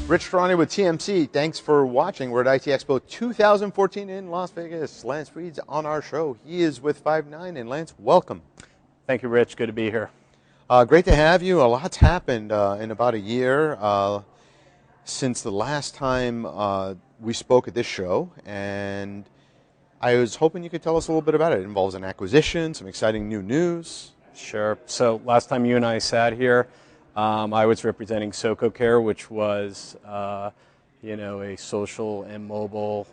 Rich Ferrani with TMC. Thanks for watching. We're at ITEXPO 2014 in Las Vegas. Lance Freed's on our show. He is with Five9. And Lance, welcome. Thank you, Rich. Good to be here. Great to have you. A lot's happened in about a year since the last time we spoke at this show. And I was hoping you could tell us a little bit about it. It involves an acquisition, some exciting new news. Sure. So last time you and I sat here, I was representing SocoCare, which was, a social and mobile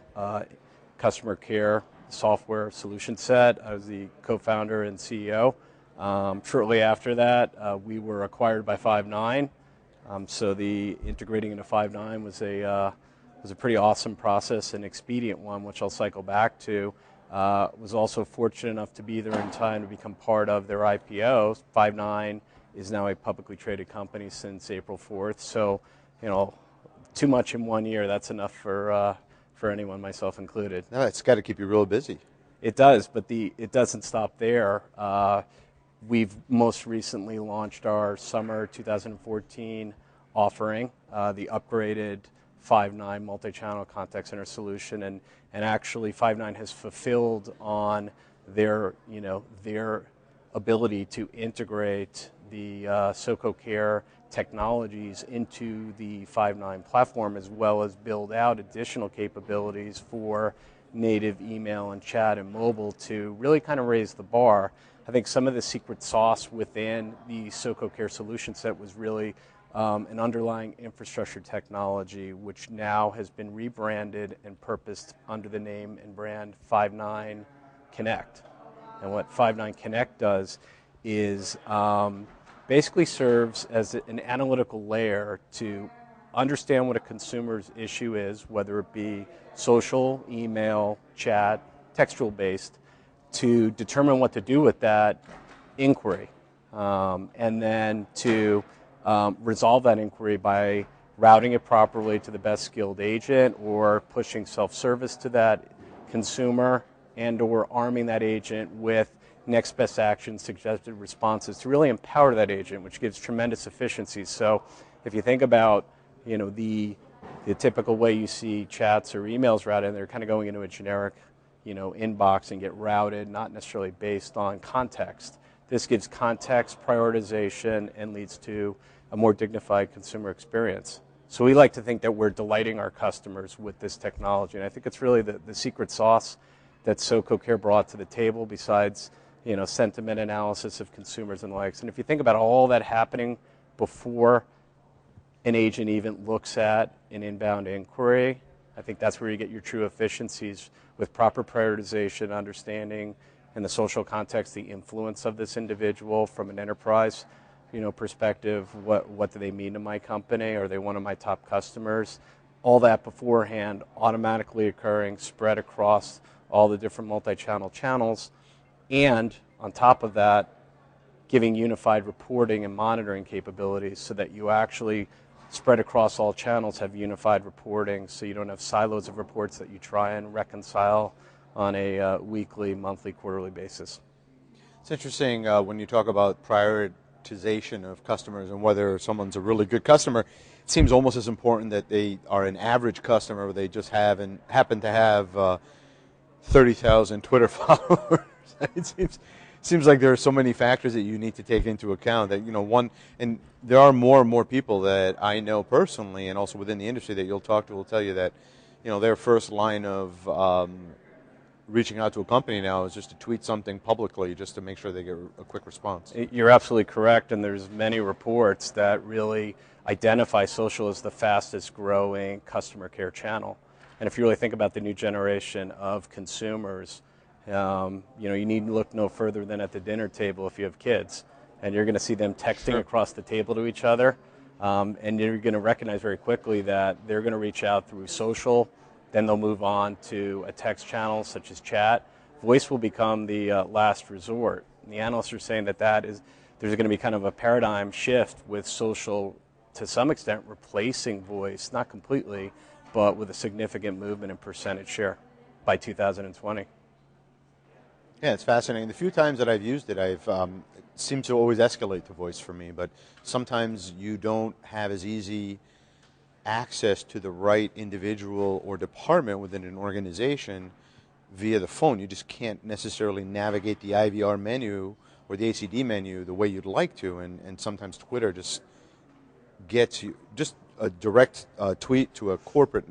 customer care software solution set. I was the co-founder and CEO. Shortly after that, we were acquired by Five9. So the integrating into Five9 was a pretty awesome process, an expedient one, which I'll cycle back to. Was also fortunate enough to be there in time to become part of their IPO. Five9 is now a publicly traded company since April 4th. So, too much in 1 year, that's enough for anyone, myself included. No, it's got to keep you real busy. It does, but it doesn't stop there. We've most recently launched our summer 2014 offering, the upgraded Five9 multi-channel contact center solution, and actually Five9 has fulfilled on their ability to integrate the SocoCare technologies into the Five9 platform, as well as build out additional capabilities for native email and chat and mobile to really kind of raise the bar. I think some of the secret sauce within the SocoCare solution set was really an underlying infrastructure technology, which now has been rebranded and purposed under the name and brand Five9 Connect. And what Five9 Connect does is basically serves as an analytical layer to understand what a consumer's issue is, whether it be social, email, chat, textual based, to determine what to do with that inquiry, and then to resolve that inquiry by routing it properly to the best skilled agent, or pushing self-service to that consumer, and or arming that agent with next best action suggested responses to really empower that agent, which gives tremendous efficiencies. So if you think about the typical way you see chats or emails routed, they're kind of going into a generic inbox and get routed, not necessarily based on context. This gives context prioritization and leads to a more dignified consumer experience. So we like to think that we're delighting our customers with this technology, and I think it's really the secret sauce that SocoCare brought to the table, besides sentiment analysis of consumers and the likes. And if you think about all that happening before an agent even looks at an inbound inquiry, I think that's where you get your true efficiencies with proper prioritization, understanding in the social context the influence of this individual from an enterprise perspective. What do they mean to my company? Are they one of my top customers? All that beforehand automatically occurring, spread across all the different multi-channel channels, and on top of that, giving unified reporting and monitoring capabilities so that you actually spread across all channels, have unified reporting, so you don't have silos of reports that you try and reconcile on a weekly, monthly, quarterly basis. It's interesting when you talk about prioritization of customers and whether someone's a really good customer. It seems almost as important that they are an average customer, or they just happen to have 30,000 Twitter followers. It seems like there are so many factors that you need to take into account. That and there are more and more people that I know personally, and also within the industry that you'll talk to, will tell you that their first line of reaching out to a company now is just to tweet something publicly, just to make sure they get a quick response. You're absolutely correct, and there's many reports that really identify social as the fastest growing customer care channel. And if you really think about the new generation of consumers, you need to look no further than at the dinner table if you have kids, and you're going to see them texting across the table to each other, and you're going to recognize very quickly that they're going to reach out through social, then they'll move on to a text channel such as chat. Voice will become the last resort. And the analysts are saying that there's going to be kind of a paradigm shift with social, to some extent replacing voice, not completely, but with a significant movement in percentage share by 2020. Yeah, it's fascinating. The few times that I've used it, I've seemed to always escalate to voice for me, but sometimes you don't have as easy access to the right individual or department within an organization via the phone. You just can't necessarily navigate the IVR menu or the ACD menu the way you'd like to, and sometimes Twitter just gets you, just a direct tweet to a corporate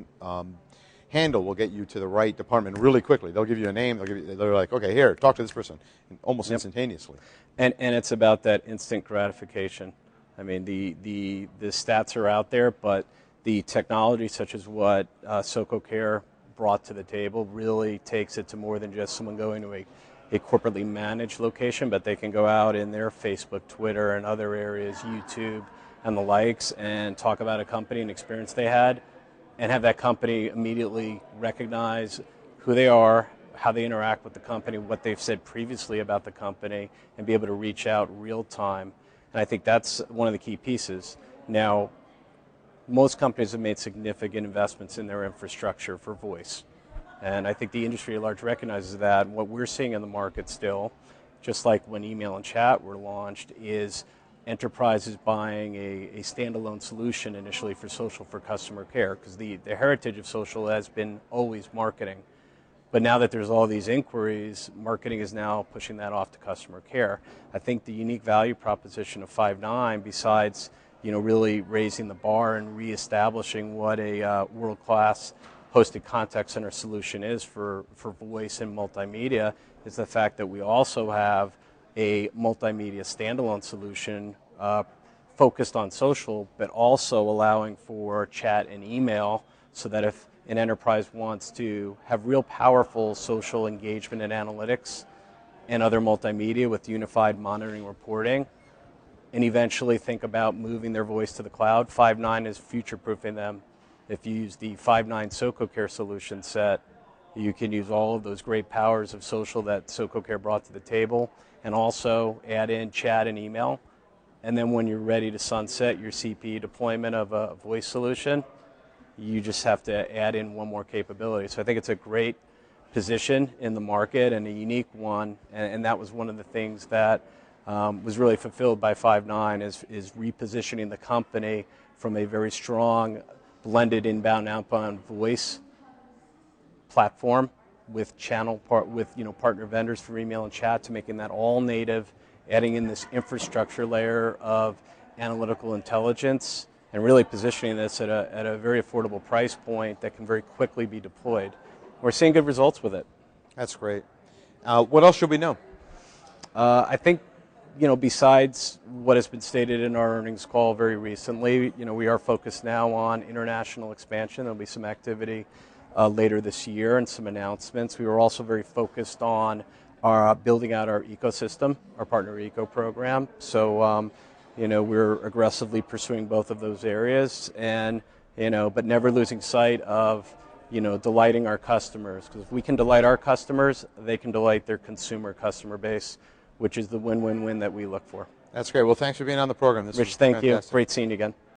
handle will get you to the right department really quickly. They'll give you a name, they're like, okay, here, talk to this person, almost instantaneously. And it's about that instant gratification. I mean, the stats are out there, but the technology such as what SocoCare brought to the table really takes it to more than just someone going to a corporately managed location, but they can go out in their Facebook, Twitter, and other areas, YouTube, and the likes, and talk about a company and experience they had, and have that company immediately recognize who they are, how they interact with the company, what they've said previously about the company, and be able to reach out real time. And I think that's one of the key pieces. Now, most companies have made significant investments in their infrastructure for voice. And I think the industry at large recognizes that. What we're seeing in the market still, just like when email and chat were launched, is enterprises buying a standalone solution initially for social for customer care, because the heritage of social has been always marketing. But now that there's all these inquiries, marketing is now pushing that off to customer care. I think the unique value proposition of Five9, besides really raising the bar and reestablishing what a world-class hosted contact center solution is for voice and multimedia, is the fact that we also have a multimedia standalone solution focused on social, but also allowing for chat and email, so that if an enterprise wants to have real powerful social engagement and analytics and other multimedia with unified monitoring reporting, and eventually think about moving their voice to the cloud, Five9 is future-proofing them. If you use the Five9 SocoCare solution set, you can use all of those great powers of social that SocoCare brought to the table, and also add in chat and email. And then when you're ready to sunset your CPE deployment of a voice solution, you just have to add in one more capability. So I think it's a great position in the market and a unique one, and that was one of the things that was really fulfilled by Five9 is repositioning the company from a very strong blended inbound outbound voice platform with partner vendors for email and chat, to making that all native, adding in this infrastructure layer of analytical intelligence, and really positioning this at a very affordable price point that can very quickly be deployed. We're seeing good results with it. That's great. What else should we know? I think, besides what has been stated in our earnings call very recently, we are focused now on international expansion. There'll be some activity later this year and some announcements. We were also very focused on building out our ecosystem, our partner eco program. So, we're aggressively pursuing both of those areas, and but never losing sight of delighting our customers. Because if we can delight our customers, they can delight their consumer customer base, which is the win-win-win that we look for. That's great. Well, thanks for being on the program. Rich, thank you. Great seeing you again.